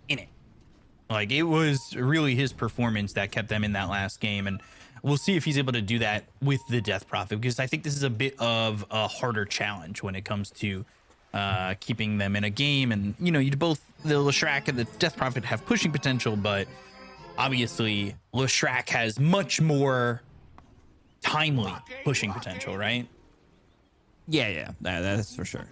in it. Like, it was really his performance that kept them in that last game. And we'll see if he's able to do that with the Death Prophet, because I think this is a bit of a harder challenge when it comes to keeping them in a game. And, you know, you both, the Leshrac and the Death Prophet have pushing potential, but obviously Leshrac has much more timely pushing potential, right? Yeah, that's for sure.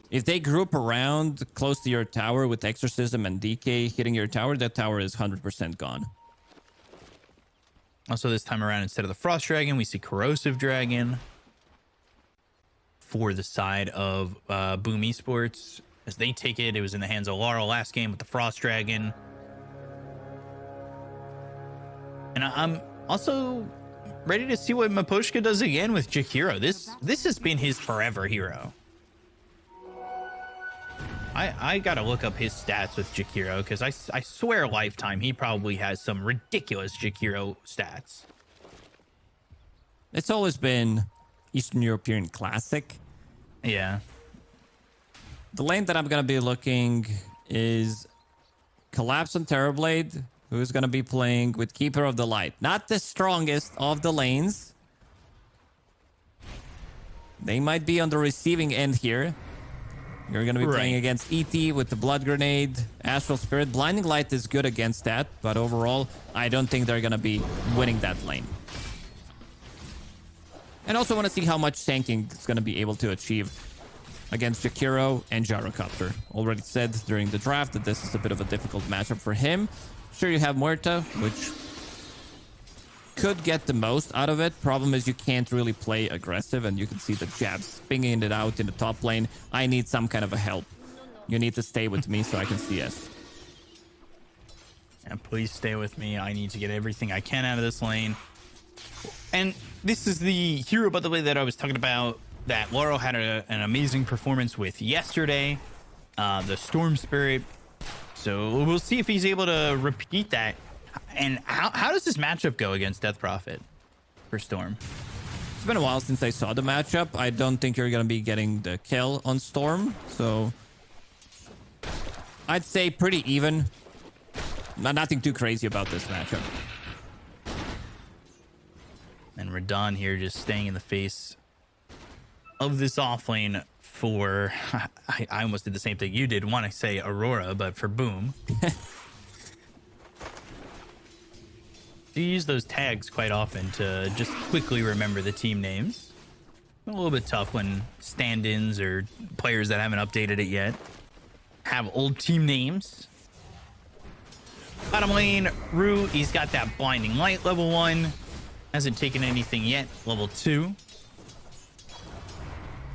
If they group around close to your tower with Exorcism and DK hitting your tower, that tower is 100% gone. Also, this time around, instead of the Frost Dragon, we see Corrosive Dragon for the side of Boom Esports. As they take it, it was in the hands of Laurel last game with the Frost Dragon. And I'm also ready to see what Miposhka does again with Jakiro. This has been his forever hero. I gotta look up his stats with Jakiro, because I swear lifetime he probably has some ridiculous Jakiro stats. It's always been Eastern European classic. Yeah. The lane that I'm gonna be looking is Collapse on Terrorblade, who's gonna be playing with Keeper of the Light. Not the strongest of the lanes. They might be on the receiving end here. You're going to be playing against ET with the Blood Grenade, Astral Spirit. Blinding Light is good against that, but overall, I don't think they're going to be winning that lane. And also want to see how much tanking is going to be able to achieve against Jakiro and Gyrocopter. Already said during the draft that this is a bit of a difficult matchup for him. Sure, you have Muerta, which could get the most out of it. Problem is you can't really play aggressive, and you can see the jabs pinging it out in the top lane. I need some kind of a help. You need to stay with me so I can CS. And please stay with me. I need to get everything I can out of this lane. And this is the hero, by the way, that I was talking about that Laurel had an amazing performance with yesterday. The Storm Spirit. So we'll see if he's able to repeat that. And how does this matchup go against Death Prophet for Storm? It's been a while since I saw the matchup. I don't think you're going to be getting the kill on Storm. So I'd say pretty even. Nothing too crazy about this matchup. And Radon here just staying in the face of this offlane for... I almost did the same thing you did. Want to say Aurora, but for Boom. You use those tags quite often to just quickly remember the team names. A little bit tough when stand-ins or players that haven't updated it yet have old team names. Bottom lane, Rue, he's got that Blinding Light level 1. Hasn't taken anything yet, level 2.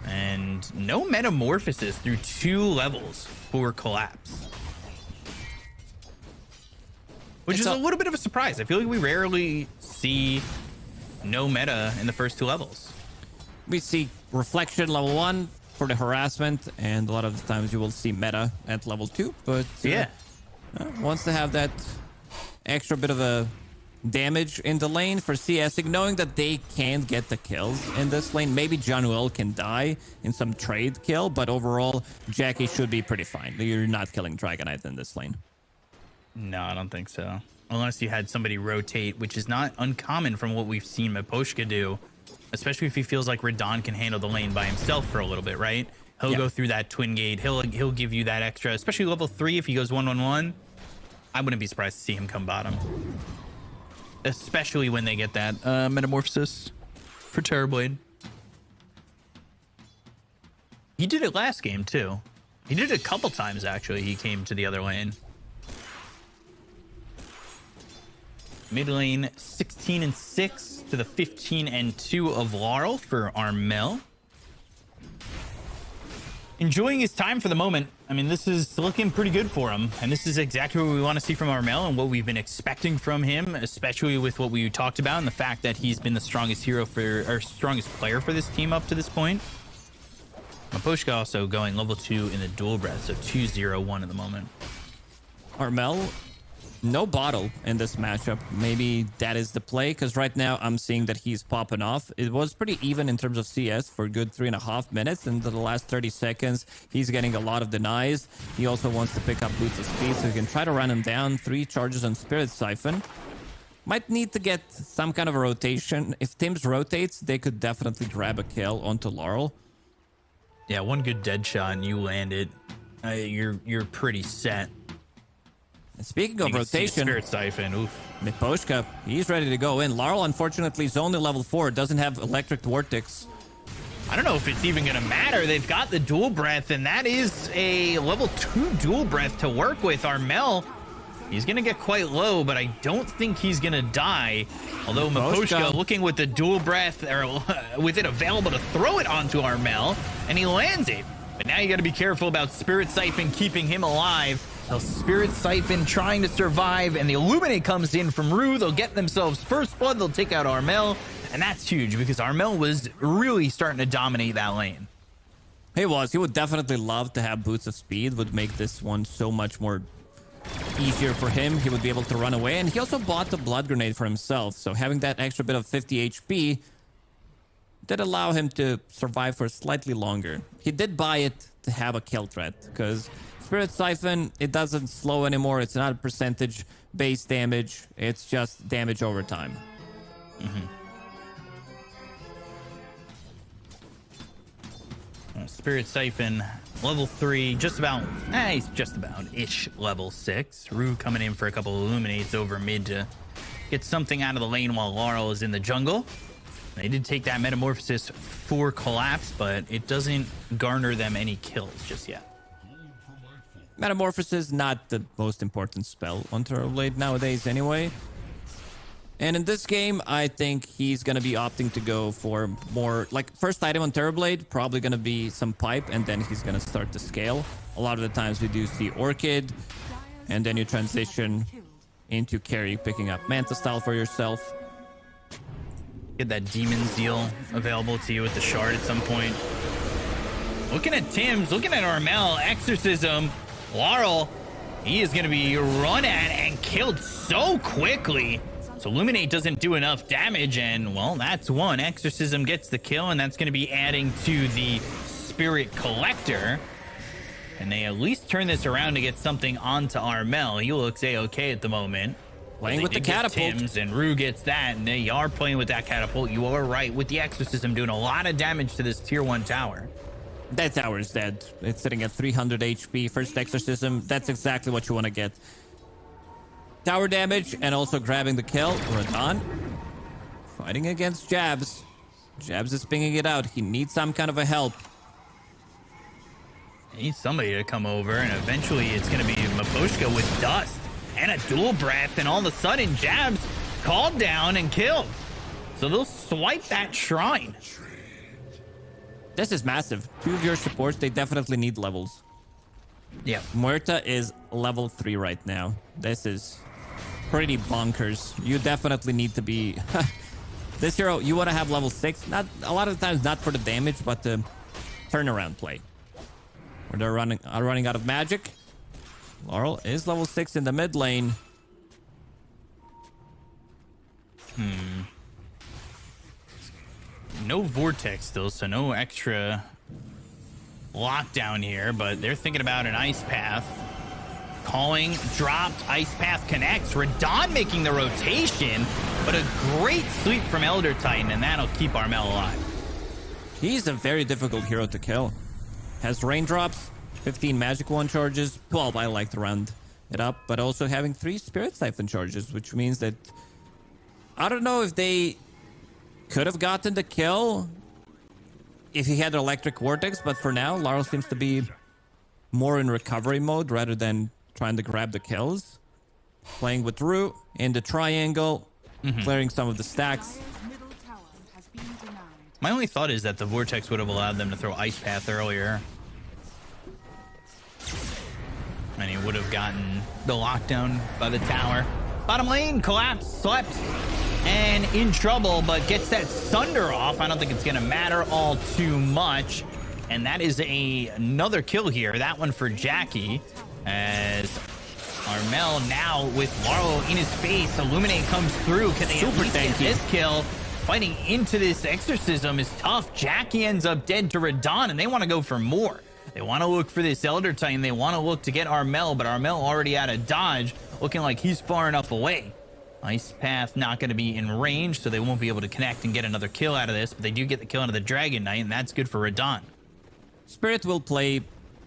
And no Metamorphosis through 2 levels for Collapse. Which is a little bit of a surprise. I feel like we rarely see no meta in the first 2 levels. We see Reflection level 1 for the harassment, and a lot of the times you will see meta at level 2. But yeah, wants to have that extra bit of a damage in the lane for CSing, knowing that they can't get the kills in this lane. Maybe Januel can die in some trade kill, but overall, Jackie should be pretty fine. You're not killing Dragonite in this lane. No, I don't think so. Unless you had somebody rotate, which is not uncommon from what we've seen Miposhka do, especially if he feels like Radon can handle the lane by himself for a little bit, right? He'll go through that twin gate. He'll give you that extra, especially level 3 if he goes 1-1-1. I wouldn't be surprised to see him come bottom. Especially when they get that Metamorphosis for Terrorblade. He did it last game too. He did it a couple times actually. He came to the other lane. Mid lane 16-6 to the 15-2 of Laurel for Armel. Enjoying his time for the moment. I mean, this is looking pretty good for him. And this is exactly what we want to see from Armel and what we've been expecting from him, especially with what we talked about and the fact that he's been the strongest hero for, or strongest player for this team up to this point. Miposhka also going level 2 in the dual breath, so 2-0-1 at the moment. Armel no bottle in this matchup. Maybe that is the play, because right now I'm seeing that he's popping off. It was pretty even in terms of CS for a good 3.5 minutes. Into the last 30 seconds, he's getting a lot of denies. He also wants to pick up boots of speed, so he can try to run him down. 3 charges on Spirit Siphon. Might need to get some kind of a rotation. If Tim's rotates, they could definitely grab a kill onto Laurel. Yeah, one good dead shot and you land it. You're pretty set. And speaking of rotation, Spirit Siphon, oof. Miposhka, he's ready to go in. Laurel, unfortunately, is only level 4. Doesn't have Electric Vortex. I don't know if it's even going to matter. They've got the dual breath, and that is a level 2 dual breath to work with. Armel, he's going to get quite low, but I don't think he's going to die. Although Miposhka looking with the dual breath, or with it available to throw it onto Armel, and he lands it. But now you got to be careful about Spirit Siphon keeping him alive. So Spirit Siphon trying to survive, and the Illuminate comes in from Rue. They'll get themselves first blood. They'll take out Armel, and that's huge because Armel was really starting to dominate that lane. He was. He would definitely love to have Boots of Speed. Would make this one so much more easier for him. He would be able to run away, and he also bought the Blood Grenade for himself. So having that extra bit of 50 HP did allow him to survive for slightly longer. He did buy it to have a kill threat, because Spirit Siphon, it doesn't slow anymore. It's not a percentage-based damage. It's just damage over time. Spirit Siphon, level 3, just about, he's just about-ish level 6. Rue coming in for a couple of Illuminates over mid to get something out of the lane while Laurel is in the jungle. They did take that Metamorphosis for Collapse, but it doesn't garner them any kills just yet. Metamorphosis, not the most important spell on Turboblade nowadays anyway. And in this game, I think he's going to be opting to go for more, like, first item on Turboblade, probably going to be some pipe, and then he's going to start to scale. A lot of the times we do see Orchid, and then you transition into carry, picking up Manta Style for yourself. Get that Demon's Deal available to you with the Shard at some point. Looking at Tim's, looking at Armel, Exorcism, Laurel, he is going to be run at and killed so quickly. So Illuminate doesn't do enough damage, and, well, that's one. Exorcism gets the kill, and that's going to be adding to the Spirit Collector. And they at least turn this around to get something onto Armel. He looks A-okay at the moment. Playing with the catapult. Tim's, and Rue gets that, and they are playing with that catapult. You are right, with the Exorcism doing a lot of damage to this tier 1 tower. That tower is dead. It's sitting at 300 HP. First Exorcism, that's exactly what you want to get. Tower damage and also grabbing the kill. Radon fighting against Jabs. Jabs is pinging it out. He needs some kind of a help. He needs somebody to come over, and eventually it's going to be Miposhka with Dust and a dual breath, and all of a sudden Jabs called down and killed. So they'll swipe that shrine. This is massive. 2 of your supports, they definitely need levels. Yeah. Muerta is level 3 right now. This is pretty bonkers. You definitely need to be... This hero, you want to have level 6. Not a lot of the times, not for the damage, but the turnaround play. Where they're running out of magic. Laurel is level 6 in the mid lane. No Vortex still, so no extra lockdown here, but they're thinking about an Ice Path. Calling, dropped, Ice Path connects. Radon making the rotation, but a great sweep from Elder Titan, and that'll keep Armel alive. He's a very difficult hero to kill. Has raindrops, 15 magic wand charges. Well, I like to round it up, but also having 3 Spirit Siphon charges, which means that I don't know if they could have gotten the kill if he had Electric Vortex, but for now, Laurel seems to be more in recovery mode rather than trying to grab the kills. Playing with Rue in the triangle, clearing some of the stacks. My only thought is that the Vortex would have allowed them to throw Ice Path earlier. And he would have gotten the lockdown by the tower. Bottom lane, Collapse, slept, and in trouble, but gets that Thunder off. I don't think it's going to matter all too much. And that is another kill here. That one for Jackie, as Armel now with Laurel in his face. Illuminate comes through. Can they at least get this kill? Fighting into this exorcism is tough. Jackie ends up dead to Radon, and they want to go for more. They want to look for this Elder Titan. They want to look to get Armel, but Armel already out of dodge, looking like he's far enough away. Ice Path not going to be in range, so they won't be able to connect and get another kill out of this, but they do get the kill into the Dragon Knight, and that's good for Radon. Spirit will play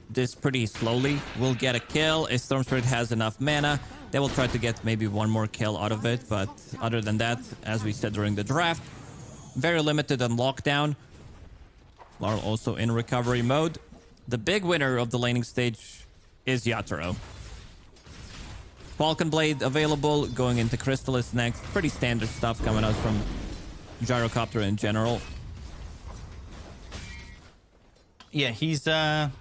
this pretty slowly. We'll get a kill. If Storm Spirit has enough mana, they will try to get maybe one more kill out of it, but other than that, as we said during the draft, very limited on lockdown. Laurel also in recovery mode. The big winner of the laning stage is Yatoro. Falcon Blade available, going into Crystallis next. Pretty standard stuff coming out from Gyrocopter in general. Yeah, he's about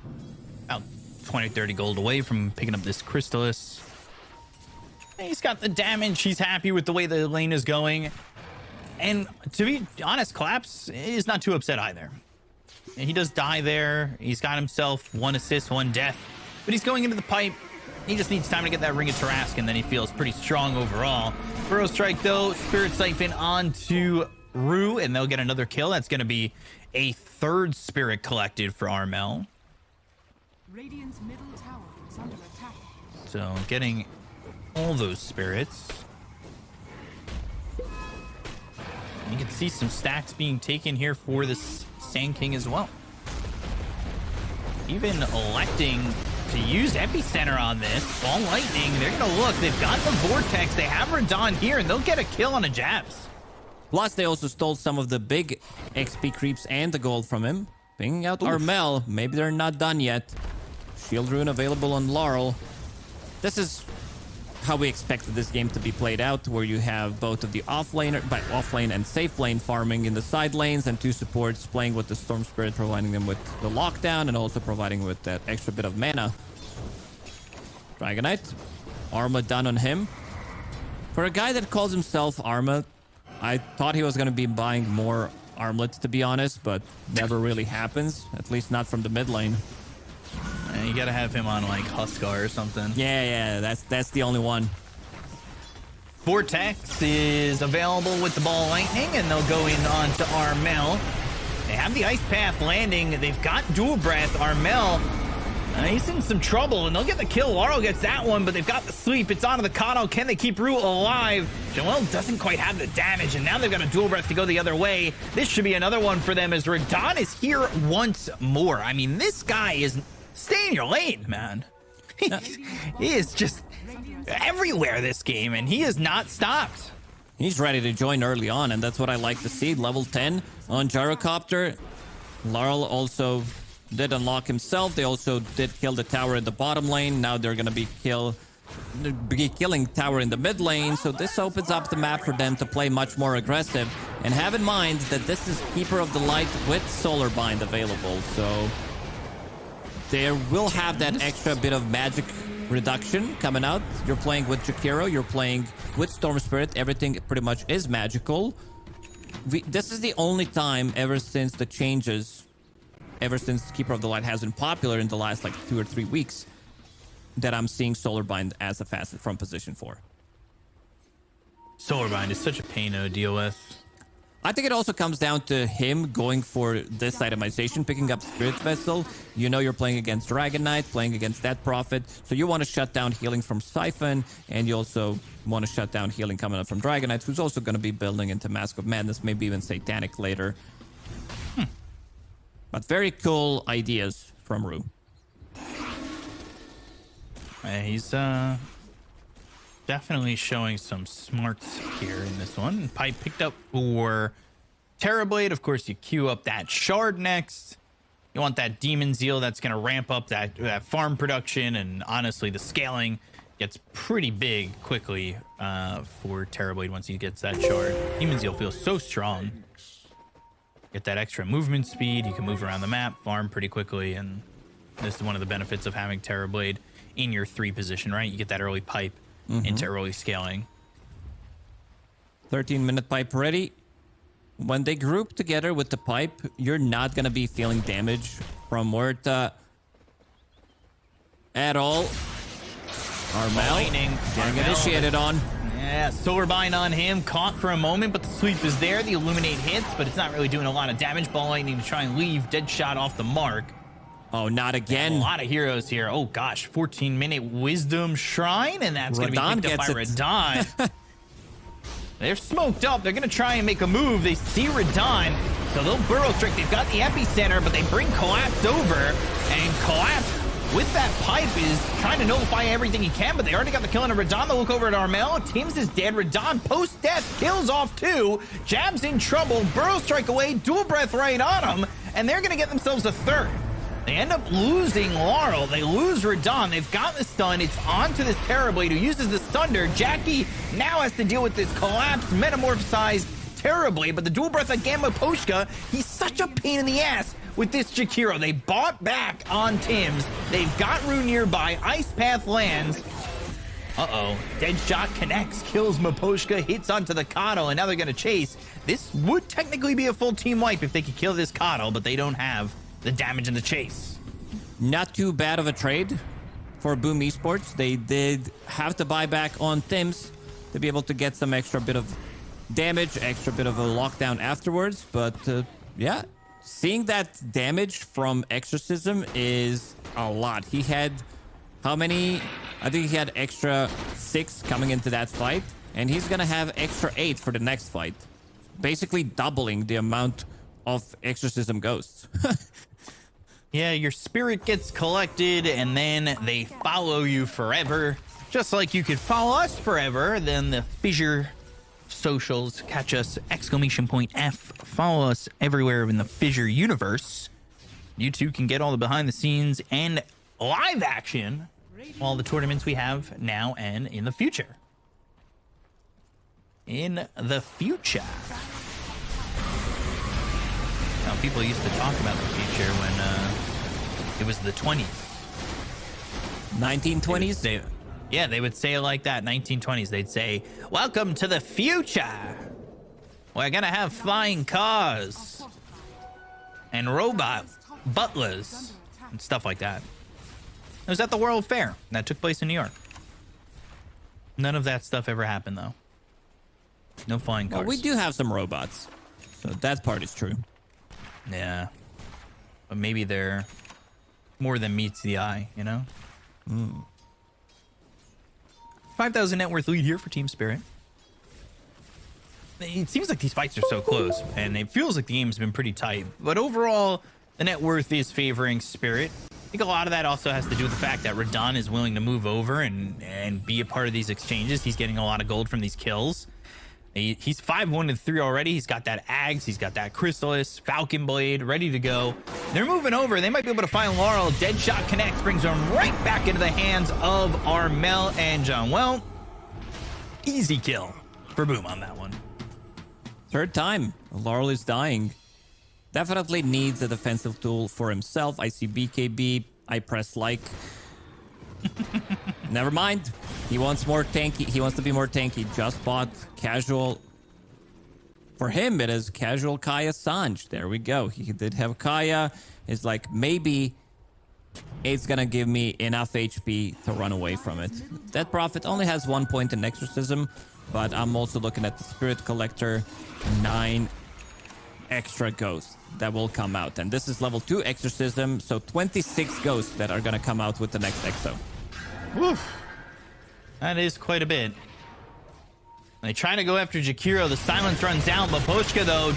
20-30 gold away from picking up this Crystallis. He's got the damage. He's happy with the way the lane is going. And to be honest, Collapse is not too upset either. He does die there. He's got himself 1 assist, 1 death. But he's going into the pipe. He just needs time to get that Ring of Tarrasque, and then he feels pretty strong overall. Burrow Strike, though, Spirit Siphon onto Rue, and they'll get another kill. That's going to be a 3rd Spirit collected for Armel. Radiant's middle tower is under attack. So getting all those spirits. You can see some stacks being taken here for this Sand King as well. Even electing to use Epicenter on this. Ball Lightning, they're going to look. They've got the Vortex. They have Radon here, and they'll get a kill on a Jabs. Plus, they also stole some of the big XP creeps and the gold from him. Pinging out Armel. Maybe they're not done yet. Shield Rune available on Laurel. This is how we expected this game to be played out, where you have both of the offlane and safe lane farming in the side lanes, and 2 supports playing with the Storm Spirit, providing them with the lockdown and also providing with that extra bit of mana. Dragon Knight. Arma done on him. For a guy that calls himself Arma, I thought he was going to be buying more armlets, to be honest, but never really happens, at least not from the mid lane. You gotta have him on like Huskar or something. Yeah, that's the only one. Vortex is available with the Ball Lightning, and they'll go in onto Armel. They have the Ice Path landing. They've got Dual Breath. Armel, he's in some trouble, and they'll get the kill. Laurel gets that one, but they've got the sleep. It's onto the Kano. Can they keep Rue alive? Joel doesn't quite have the damage, and now they've got a Dual Breath to go the other way. This should be another one for them, as Radon is here once more. I mean, this guy is... Stay in your lane, man. He is just everywhere this game, and he has not stopped. He's ready to join early on, and that's what I like to see. Level 10 on Gyrocopter. Laurel also did unlock himself. They also did kill the tower in the bottom lane. Now they're going to be killing tower in the mid lane, so this opens up the map for them to play much more aggressive. And have in mind that this is Keeper of the Light with Solar Bind available, so... they will have that extra bit of magic reduction coming out. You're playing with Jakiro, you're playing with Storm Spirit. Everything pretty much is magical. This is the only time ever since the changes, ever since Keeper of the Light has been popular in the last like 2 or 3 weeks, that I'm seeing Solar Bind as a facet from position 4. Solar Bind is such a pain to deal with. I think it also comes down to him going for this itemization, picking up Spirit Vessel. You know you're playing against Dragon Knight, playing against that Prophet, so you want to shut down healing from Siphon, and you also want to shut down healing coming up from Dragon Knight, who's also going to be building into Mask of Madness, maybe even Satanic later. But very cool ideas from Rue. He's definitely showing some smarts here in this one. Pipe picked up for Terrorblade. Of course, you queue up that Shard next. You want that Demon Zeal that's going to ramp up that farm production, and honestly, the scaling gets pretty big quickly for Terrorblade once he gets that Shard. Demon Zeal feels so strong. Get that extra movement speed. You can move around the map, farm pretty quickly, and this is one of the benefits of having Terrorblade in your 3 position, right? You get that early pipe into early scaling. 13-minute pipe ready. When they group together with the pipe, you're not going to be feeling damage from Muerta at all. Armel Lightning. getting Armel. initiated on. Yeah, Silverbind on him, caught for a moment, but the sweep is there. The Illuminate hits, but it's not really doing a lot of damage. Ball Lightning to try and leave Deadshot off the mark. Oh, not A again. lot of heroes here. Oh gosh, 14-minute Wisdom Shrine, and that's going to be Radon picked up by gets it. Radon. They're smoked up. They're going to try and make a move. They see Radon, so they'll Burrow Strike. They've got the epicenter, but they bring Collapse over, and Collapse with that pipe is trying to nullify everything he can, but they already got the kill on Radon. They'll look over at Armel. Tim's is dead. Radon post-death kills off 2. Jab's in trouble. Burrow Strike away. Dual Breath right on him, and they're going to get themselves a 3rd. They end up losing Laurel. They lose Radon. They've got the stun. It's onto this Terrorblade who uses the Thunder. Jackie now has to deal with this collapsed, metamorphosized Terrorblade, but the dual breath of Gamma Poshka, he's such a pain in the ass with this Jakiro. They bought back on Tim's. They've got Rune nearby. Ice Path lands. Uh-oh. Deadshot connects, kills Maposhka, hits onto the Kato, and now they're going to chase. This would technically be a full team wipe if they could kill this Kato, but they don't have the damage in the chase. Not too bad of a trade for Boom Esports. They did have to buy back on Thims to be able to get some extra bit of damage, extra bit of a lockdown afterwards. But yeah, seeing that damage from Exorcism is a lot. He had how many? I think he had extra 6 coming into that fight, and he's gonna have extra 8 for the next fight. Basically doubling the amount of Exorcism ghosts. Yeah, your spirit gets collected, and then they follow you forever. Just like you could follow us forever, then the Fissure socials, catch us, !F. Follow us everywhere in the Fissure universe. You too can get all the behind the scenes and live action, all the tournaments we have now and in the future. In the future. Now, people used to talk about the future when it was the 20s. 1920s? Yeah, they would say it like that, 1920s. They'd say, welcome to the future. We're going to have flying cars and robot butlers and stuff like that. It was at the World Fair. That took place in New York. None of that stuff ever happened, though. No flying cars. Well, we do have some robots, so that part is true. Yeah. But maybe they're more than meets the eye, you know? 5,000 net worth lead here for Team Spirit. It seems like these fights are so close, and it feels like the game's been pretty tight. But overall, the net worth is favoring Spirit. I think a lot of that also has to do with the fact that Radon is willing to move over and be a part of these exchanges. He's getting a lot of gold from these kills. He's 5-1-3 already. He's got that Ags. He's got that Chrysalis, Falcon Blade ready to go. They're moving over. They might be able to find Laurel. Deadshot connects, brings them right back into the hands of Armel and John. Well, easy kill for Boom on that one. 3rd time. Laurel is dying. Definitely needs a defensive tool for himself. I see BKB. I press like. Never mind. He wants more tanky. He wants to be more tanky. Just bought casual. For him, it is casual Kaya Sanj. There we go. He did have Kaya. It's like, maybe it's going to give me enough HP to run away from it. That Prophet only has 1 point in Exorcism, but I'm also looking at the Spirit Collector. 9 extra ghosts that will come out. And this is level 2 Exorcism, so 26 ghosts that are going to come out with the next Exo. Woof. That is quite a bit. They try to go after Jakiro. The silence runs down. Baposhka, though,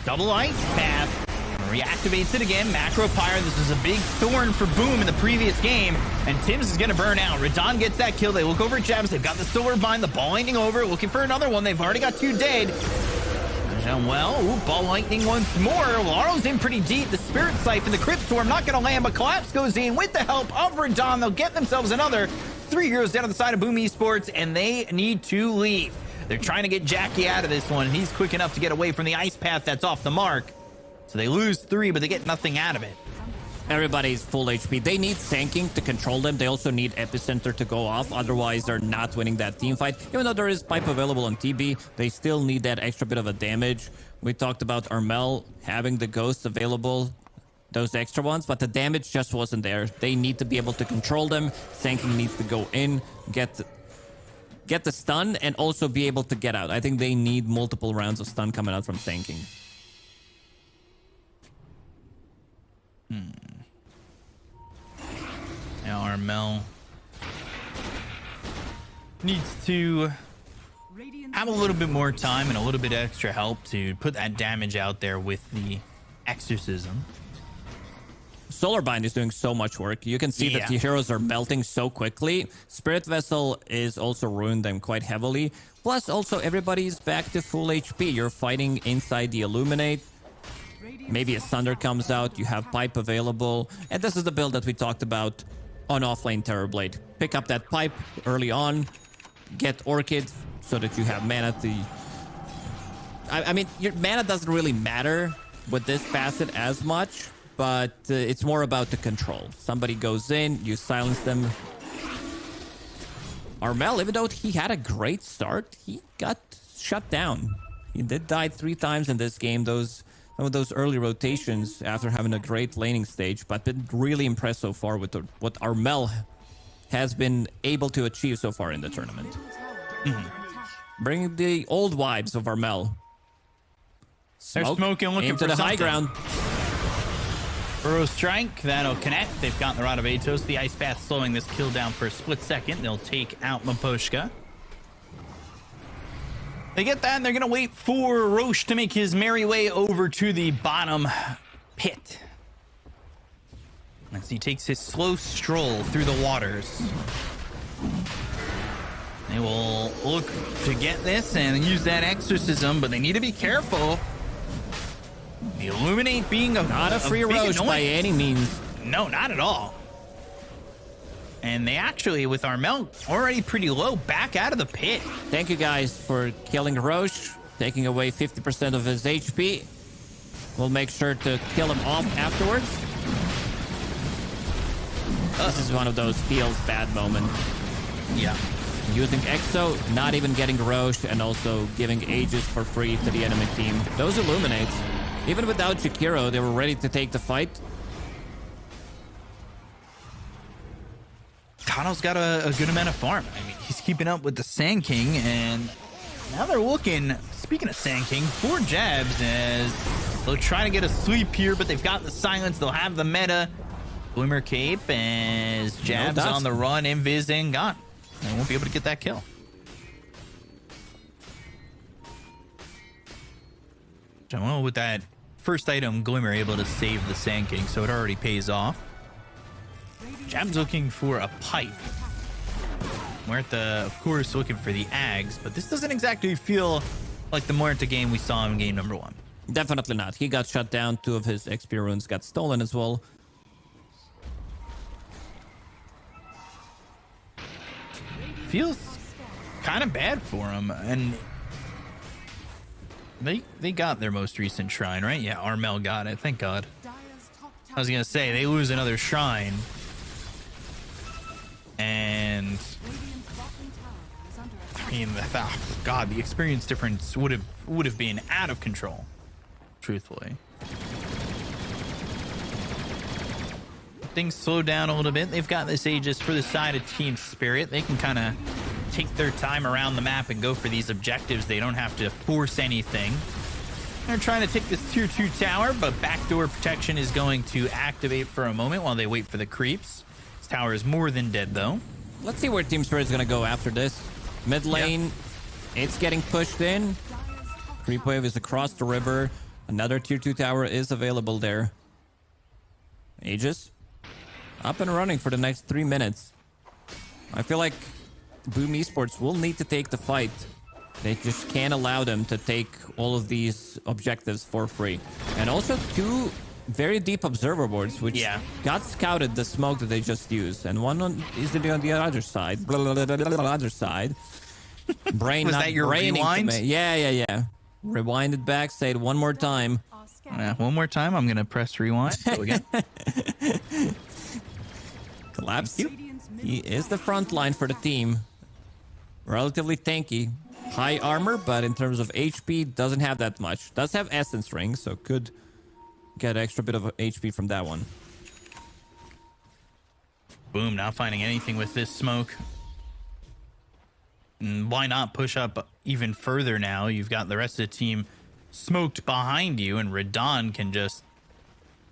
double ice path. Reactivates it again. Macro Pyre. This was a big thorn for Boom in the previous game. And Tim's is going to burn out. Radon gets that kill. They look over at Jabs. They've got the silver bind. The ball lightning over. Looking for another one. They've already got 2 dead. Well, ooh, ball lightning once more. Laurel's in pretty deep. The Spirit Siphon, the Crypt Storm, not going to land, but Collapse goes in with the help of Radon. They'll get themselves another 3 heroes down on the side of Boom Esports, and they need to leave. They're trying to get Jackie out of this one, and he's quick enough to get away from the ice path that's off the mark. So they lose 3, but they get nothing out of it. Everybody's full HP. They need Sanking to control them. They also need Epicenter to go off. Otherwise, they're not winning that team fight. Even though there is Pipe available on TB, they still need that extra bit of a damage. We talked about Armel having the Ghost available. those extra ones, but the damage just wasn't there. They need to be able to control them. Sanking needs to go in, get the stun, and also be able to get out. I think they need multiple rounds of stun coming out from Sanking. Now Armel needs to have a little bit more time and a little bit extra help to put that damage out there with the exorcism. Solarbind is doing so much work. You can see that the heroes are melting so quickly. Spirit Vessel is also ruined them quite heavily. Plus, also, everybody's back to full HP. You're fighting inside the Illuminate. Maybe a Thunder comes out. You have Pipe available. And this is the build that we talked about on offlane Terrorblade. Pick up that Pipe early on. Get Orchid so that you have mana to... I mean, your mana doesn't really matter with this facet as much. But it's more about the control. Somebody goes in, you silence them. Armel, even though he had a great start, he got shut down. He did die 3 times in this game. Some of those early rotations after having a great laning stage, but been really impressed so far with what Armel has been able to achieve so far in the tournament. Bringing the old vibes of Armel. They're smoking, looking into for the something. high ground. Burrow Strike, that'll connect. They've got the Rod of Atos. The Ice Path slowing this kill down for a split second. They'll take out Maposhka. They get that, and they're going to wait for Roche to make his merry way over to the bottom pit. As he takes his slow stroll through the waters. They will look to get this and use that exorcism, but they need to be careful. The Illuminate being not a free Roche by any means. No, not at all. And they actually, with Armel already pretty low, back out of the pit. Thank you guys for killing Roche, taking away 50% of his HP. We'll make sure to kill him off afterwards. This is one of those feels bad moments. Yeah. Using Exo, not even getting Roche, and also giving Aegis for free to the enemy team. Those Illuminates, even without Jakiro, they were ready to take the fight. Kano's got a good amount of farm. I mean, he's keeping up with the Sand King, and now they're looking, speaking of Sand King, 4 jabs as they'll try to get a sweep here, but they've got the silence. They'll have the meta. Glimmer Cape as jabs on the run, invis and gone. They won't be able to get that kill. Well, with that first item, Glimmer able to save the Sand King, so it already pays off. Jab's looking for a pipe. Muerta, of course, looking for the Ags, but this doesn't exactly feel like the Muerta game we saw in game number 1. Definitely not. He got shut down. 2 of his XP runes got stolen as well. Feels kind of bad for him, and they got their most recent shrine, right? Yeah, Armel got it. Thank God. I was gonna say they lose another shrine, and I mean, God, the experience difference would have been out of control, truthfully. Things slow down a little bit. They've got this Aegis for the side of Team Spirit. They can kind of take their time around the map and go for these objectives. They don't have to force anything. They're trying to take this tier 2 tower, but backdoor protection is going to activate for a moment while they wait for the creeps. This tower is more than dead, though. Let's see where Team Spirit is going to go after this. Mid lane, it's getting pushed in. Creep wave is across the river. Another tier 2 tower is available there. Aegis up and running for the next 3 minutes. I feel like Boom Esports will need to take the fight. They just can't allow them to take all of these objectives for free. And also 2 very deep observer boards, which got scouted the smoke that they just used. And one is on the other side. Other side. Brain Was not that your braining rewind? Yeah. Rewind it back, say it one more time. One more time, I'm going to press rewind. Go again. Collapse. He is the front line for the team. Relatively tanky. High armor, but in terms of HP, doesn't have that much. Does have Essence Ring, so could get an extra bit of HP from that one. Boom, not finding anything with this smoke. And why not push up even further now? You've got the rest of the team smoked behind you, and Radon can just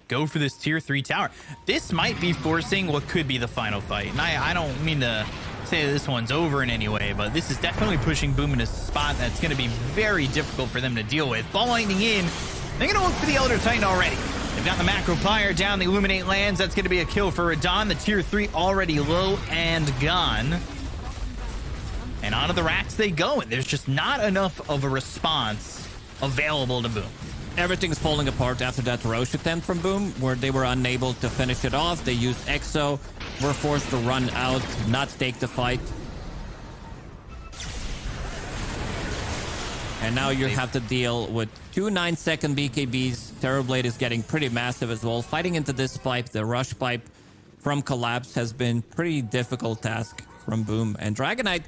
go for this tier 3 tower. This might be forcing what could be the final fight. And I don't mean to say this one's over in any way, but this is definitely pushing Boom in a spot that's going to be very difficult for them to deal with. Ball lightning in. They're going to look for the Elder Titan already. They've got the Macro Pyre down, the Illuminate lands. That's going to be a kill for Radon. The tier 3 already low and gone. And onto the racks they go. And there's just not enough of a response available to Boom. Everything's falling apart after that Roche attempt from Boom, where they were unable to finish it off. They used Exo, were forced to run out, not take the fight. And now you have to deal with 2 9-second BKBs. Terrorblade is getting pretty massive as well. Fighting into this pipe, the rush pipe from Collapse, has been pretty difficult task from Boom. And Dragonite,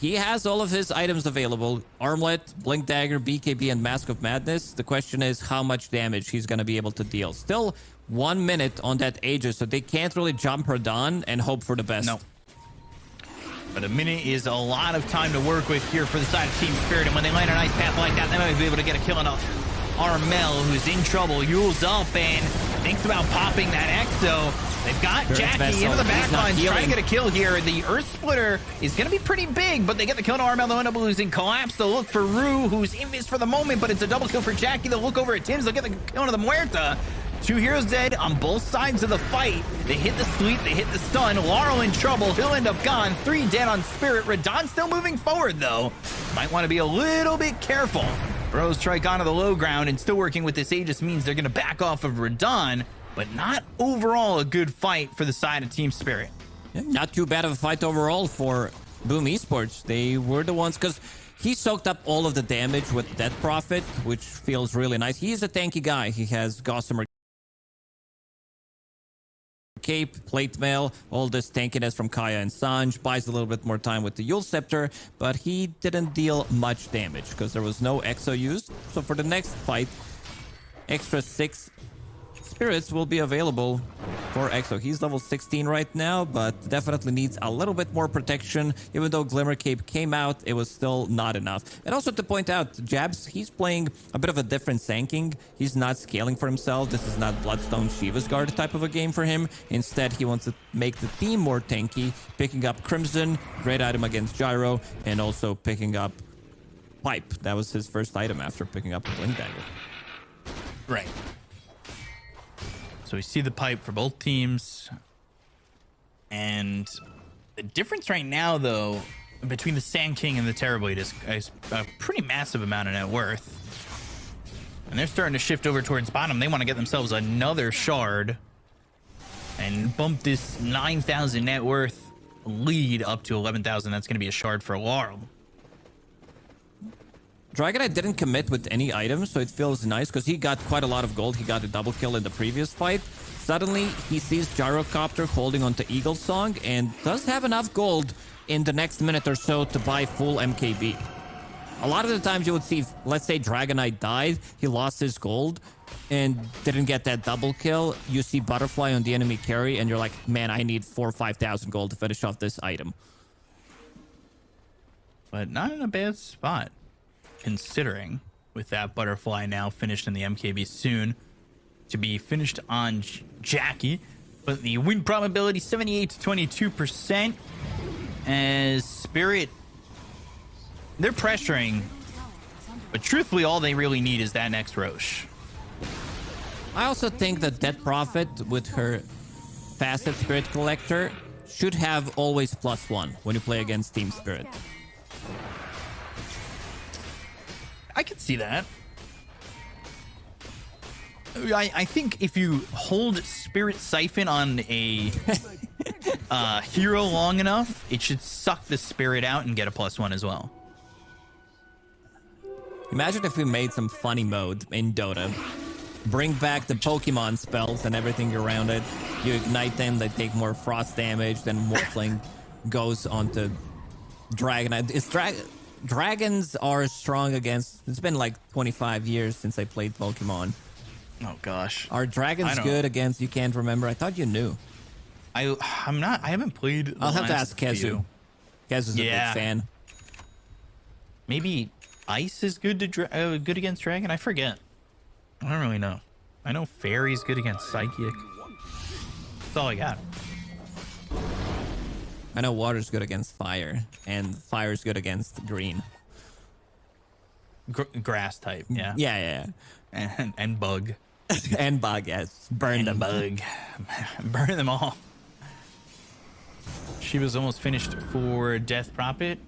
he has all of his items available. Armlet, Blink Dagger, BKB, and Mask of Madness. The question is how much damage he's going to be able to deal. Still 1 minute on that Aegis, so they can't really jump Radon and hope for the best. No. But a minute is a lot of time to work with here for the side of Team Spirit. And when they land an ice path like that, they might be able to get a kill on Armel, who's in trouble. Yule's up and thinks about popping that Exo. They've got Jackie into the back line, trying to get a kill here. The Earth Splitter is going to be pretty big, but they get the kill on Armel. They'll end up losing Collapse. They'll look for Rue, who's invis for the moment, but it's a double kill for Jackie. They'll look over at Tim's. They'll get the kill on the Muerta. 2 heroes dead on both sides of the fight. They hit the sleep, they hit the stun. Laurel in trouble, he'll end up gone. 3 dead on Spirit. Radon still moving forward, though. Might want to be a little bit careful. Bros strike onto the low ground, and still working with this Aegis means they're going to back off of Radon, but not overall a good fight for the side of Team Spirit. Yeah, not too bad of a fight overall for Boom Esports. They were the ones, because he soaked up all of the damage with Death Prophet, which feels really nice. He's a tanky guy. He has Gossamer Cape, Plate Mail, all this tankiness from Kaya and Sanj, buys a little bit more time with the Yule Scepter, but he didn't deal much damage because there was no Exo used. So for the next fight, extra 6 spirits will be available for Exo. He's level 16 right now, but definitely needs a little bit more protection. Even though Glimmer Cape came out, it was still not enough. And also to point out, Jabs, he's playing a bit of a different Sanking. He's not scaling for himself. This is not Bloodstone Shiva's Guard type of a game for him. Instead, he wants to make the team more tanky, picking up Crimson, great item against Gyro, and also picking up Pipe. That was his first item after picking up a Blink Dagger. Right. So we see the pipe for both teams. And the difference right now, though, between the Sand King and the Terrorblade is a pretty massive amount of net worth. And they're starting to shift over towards bottom. They want to get themselves another shard and bump this 9,000 net worth lead up to 11,000. That's going to be a shard for Laurel. Dragonite didn't commit with any items, so it feels nice because he got quite a lot of gold. He got a double kill in the previous fight. Suddenly, he sees Gyrocopter holding onto Eagle Song and does have enough gold in the next minute or so to buy full MKB. A lot of the times you would see, let's say Dragonite died, he lost his gold and didn't get that double kill. You see Butterfly on the enemy carry and you're like, man, I need 4,000 or 5,000 gold to finish off this item. But not in a bad spot, considering with that Butterfly now finished in the MKB soon to be finished on Jackie. But the win probability 78 to 22% as Spirit, they're pressuring, but truthfully all they really need is that next Roche. I also think that Death Prophet with her Facet Spirit Collector should have always +1 when you play against Team Spirit. I could see that. I think if you hold Spirit Siphon on a hero long enough, it should suck the spirit out and get a +1 as well. Imagine if we made some funny mode in Dota. Bring back the Pokemon spells and everything around it. You ignite them, they take more frost damage, then Morphling goes onto Dragonite. Dragons are strong against... It's been like 25 years since I played Pokemon. Oh gosh. Are dragons good against? You can't remember. I thought you knew. I'm not. I haven't played. I'll have to ask Kezu. Kezu's a big fan. Maybe ice is good to good against dragon. I forget. I don't really know. I know fairy's good against psychic. That's all I got. I know water's good against fire, and fire's good against green. Grass type, yeah. Yeah. And bug. And bug, yes. Burn them. Bug. Burn them all. She was almost finished for Death Prophet.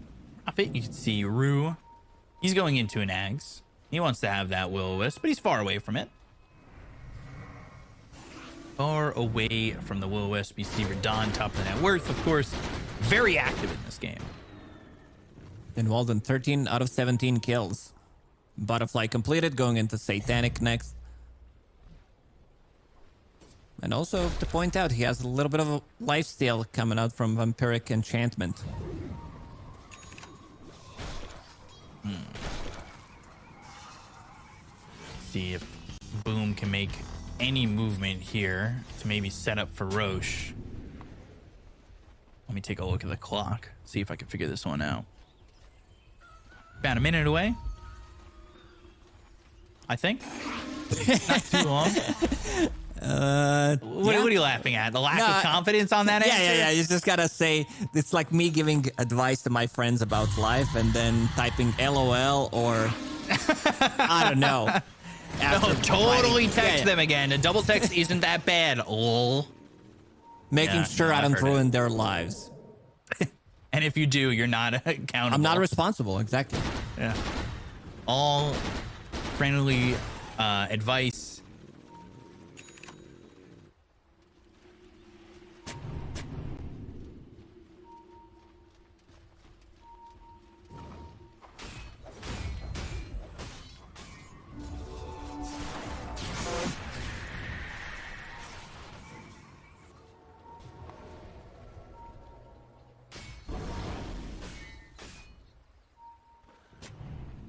You can see Rue. He's going into an Ags. He wants to have that Will-O-Wisp, but he's far away from it. Far away from the Will-O-Wisp. You see Radon, top of the net worth, of course. Very active in this game. Involved in 13 out of 17 kills. Butterfly completed, going into Satanic next. And also to point out, he has a little bit of a lifesteal coming out from Vampiric Enchantment. See if Boom can make any movement here to maybe set up for Roche. Let me take a look at the clock, see if I can figure this one out. About a minute away, I think. Not too long. What are you laughing at? The lack of confidence on that answer? Yeah. You just gotta say, it's like me giving advice to my friends about life and then typing LOL or I don't know. No, totally text them again. A double text isn't that bad. Lol. Making sure I don't ruin their lives. And if you do, you're not accountable. I'm not responsible, exactly. Yeah. All friendly advice.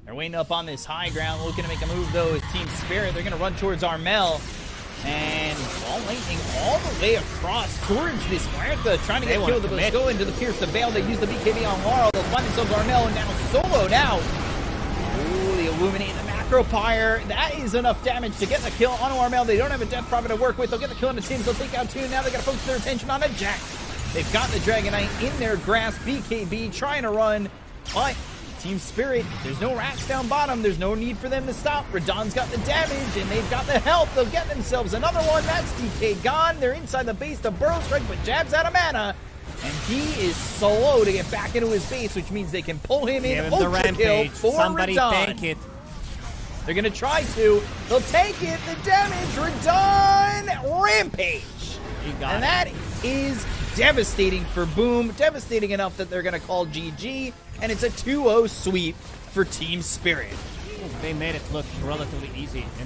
They're waiting up on this high ground, looking to make a move, though, with Team Spirit. They're going to run towards Armel. And ball lightning all the way across towards this Muerta, trying to get killed. They'll go into the Pierce the Veil. They use the BKB on Laurel. They'll find themselves Armel, and now Solo now. Ooh, the Illuminate and the Macro Pyre. That is enough damage to get the kill on Armel. They don't have a Death Prophet to work with. They'll get the kill on the Tims. They'll take out two. Now they got to focus their attention on a Jack. They've got the Dragonite in their grasp. BKB trying to run, but Team Spirit, there's no rats down bottom. There's no need for them to stop. Radon's got the damage, and they've got the help. They'll get themselves another one. That's DK gone. They're inside the base. The Burrow Strike, but Jab's out of mana. And he is slow to get back into his base, which means they can pull him in. Ultra kill for Somebody Radon. take it. They're going to try to. They'll take it. The damage. Radon. Rampage. And that is devastating for Boom. Devastating enough that they're going to call GG. And it's a 2-0 sweep for Team Spirit. They made it look relatively easy.